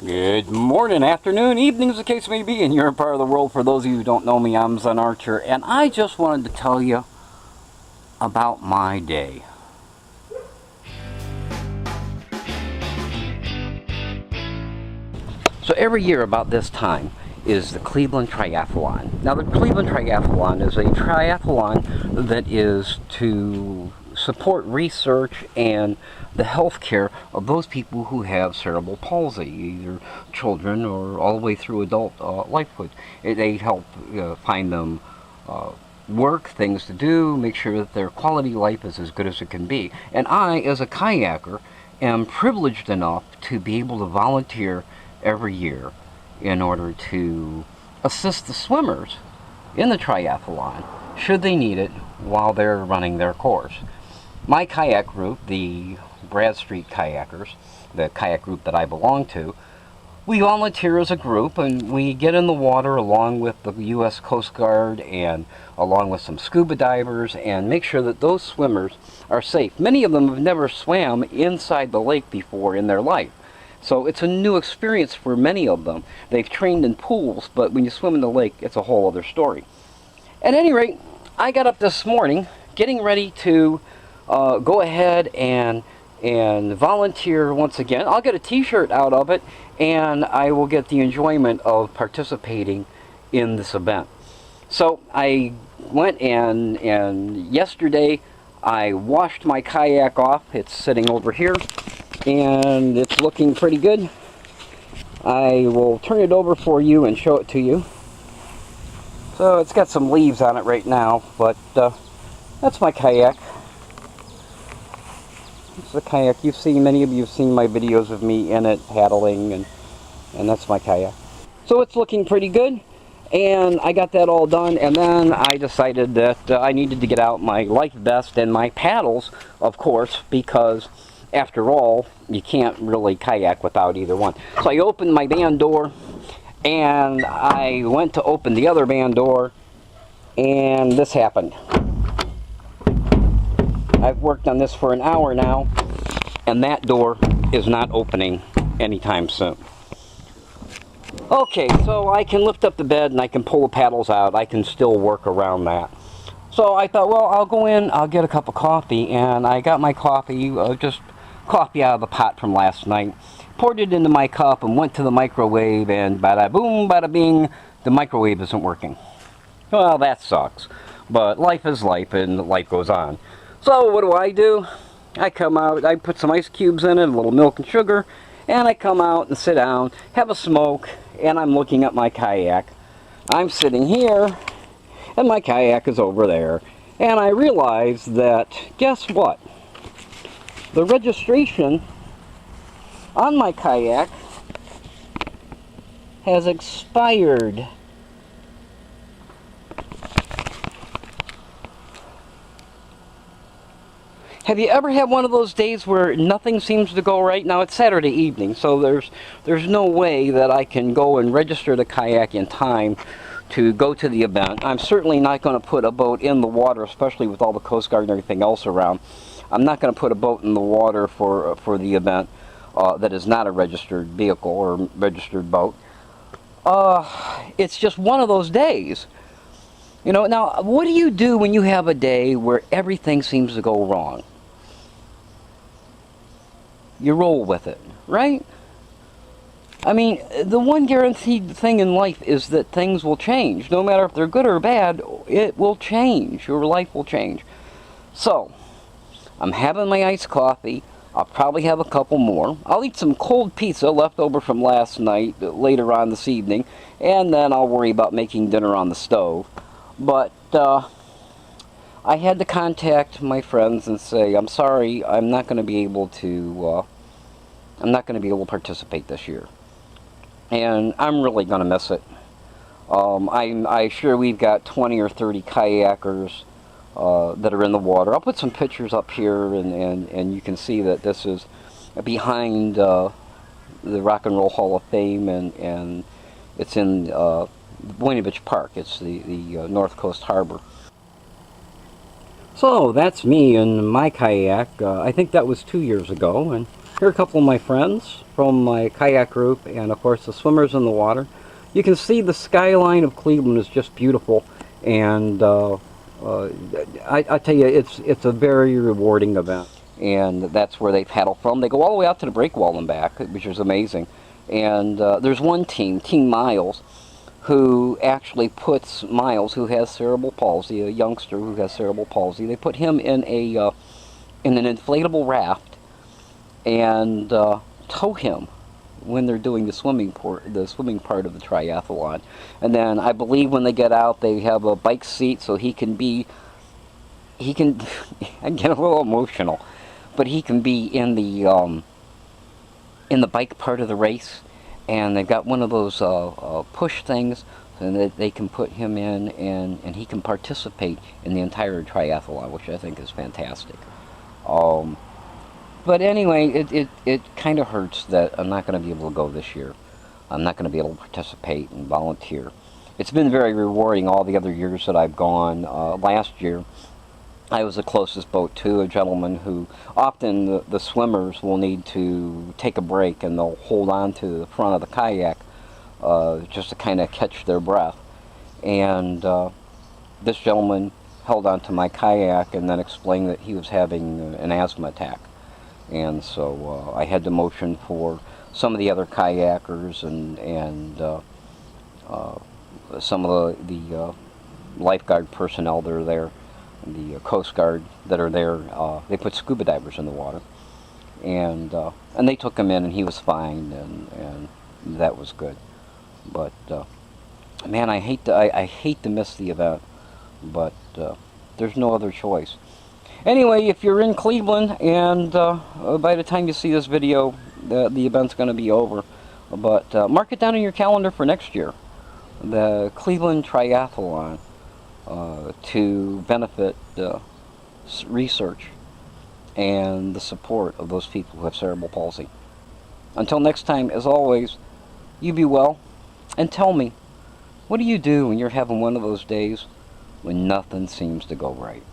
Good morning, afternoon, evening, as the case may be, in your part of the world. For those of you who don't know me, I'm Zen Archer, and I just wanted to tell you about my day. So every year about this time is the Cleveland Triathlon. Now the Cleveland Triathlon is a triathlon that is to support research and the health care of those people who have cerebral palsy, either children or all the way through adult lifehood. They help find them work, things to do, make sure that their quality life is as good as it can be. And I, as a kayaker, am privileged enough to be able to volunteer every year in order to assist the swimmers in the triathlon should they need it while they're running their course. My kayak group, the Bradstreet Kayakers, the kayak group that I belong to, we volunteer as a group and we get in the water along with the U.S. Coast Guard and along with some scuba divers and make sure that those swimmers are safe. Many of them have never swam inside the lake before in their life. So it's a new experience for many of them. They've trained in pools, but when you swim in the lake, it's a whole other story. At any rate, I got up this morning getting ready to go ahead and volunteer once again. I'll get a t-shirt out of it, and I will get the enjoyment of participating in this event. So I went and yesterday I washed my kayak off. It's sitting over here, and it's looking pretty good. I will turn it over for you and show it to you. So it's got some leaves on it right now, but that's my kayak. It's the kayak you've seen. Many of you have seen my videos of me in it paddling, and that's my kayak. So it's looking pretty good, and I got that all done, and then I decided that I needed to get out my life vest and my paddles, of course, because after all, you can't really kayak without either one. So I opened my van door, and I went to open the other van door, and this happened. I've worked on this for an hour now, and that door is not opening anytime soon. Okay, so I can lift up the bed and I can pull the paddles out. I can still work around that. So I thought, well, I'll go in, I'll get a cup of coffee, and I got my coffee, just coffee out of the pot from last night, poured it into my cup and went to the microwave, and bada boom, bada bing, the microwave isn't working. Well, that sucks, but life is life and life goes on. So what do? I come out, I put some ice cubes in it, a little milk and sugar, and I come out and sit down, have a smoke, and I'm looking at my kayak. I'm sitting here, and my kayak is over there, and I realize that, guess what? The registration on my kayak has expired. Have you ever had one of those days where nothing seems to go right? Now it's Saturday evening, so there's no way that I can go and register the kayak in time to go to the event. I'm certainly not going to put a boat in the water, especially with all the Coast Guard and everything else around. I'm not going to put a boat in the water for the event that is not a registered vehicle or registered boat. It's just one of those days. You know, now what do you do when you have a day where everything seems to go wrong? You roll with it, right? I mean, the one guaranteed thing in life is that things will change. No matter if they're good or bad, it will change. Your life will change. So, I'm having my iced coffee. I'll probably have a couple more. I'll eat some cold pizza left over from last night later on this evening, and then I'll worry about making dinner on the stove. But I had to contact my friends and say, I'm sorry, I'm not going to be able to participate this year. And I'm really going to miss it. I'm sure we've got 20 or 30 kayakers that are in the water. I'll put some pictures up here, and you can see that this is behind the Rock and Roll Hall of Fame, and it's in Buena Beach Park. It's the North Coast Harbor. So that's me and my kayak. I think that was 2 years ago, and Here are a couple of my friends from my kayak group, and of course the swimmers in the water. You can see the skyline of Cleveland is just beautiful, and I tell you, it's a very rewarding event. And that's where they paddle from. They go all the way out to the breakwall and back, which is amazing. And there's one team, Team Miles, who actually puts Miles, who has cerebral palsy, a youngster who has cerebral palsy. They put him in an inflatable raft and tow him when they're doing the swimming part of the triathlon. And then I believe when they get out, they have a bike seat so he can I get a little emotional, but he can be in the bike part of the race, and they've got one of those push things, and that they can put him in, and he can participate in the entire triathlon, which I think is fantastic. But anyway, it kind of hurts that I'm not going to be able to go this year. I'm not going to be able to participate and volunteer. It's been very rewarding all the other years that I've gone. Last year, I was the closest boat to a gentleman who often the swimmers will need to take a break, and they'll hold on to the front of the kayak just to kind of catch their breath. And this gentleman held on to my kayak and then explained that he was having an asthma attack. And so I had to motion for some of the other kayakers and some of the lifeguard personnel that are there, the Coast Guard that are there. They put scuba divers in the water, and they took him in, and he was fine, and that was good. But man, I hate to miss the event, but there's no other choice. Anyway, if you're in Cleveland, and by the time you see this video, the event's going to be over. But mark it down in your calendar for next year, the Cleveland Triathlon, to benefit research and the support of those people who have cerebral palsy. Until next time, as always, you be well, and tell me, what do you do when you're having one of those days when nothing seems to go right?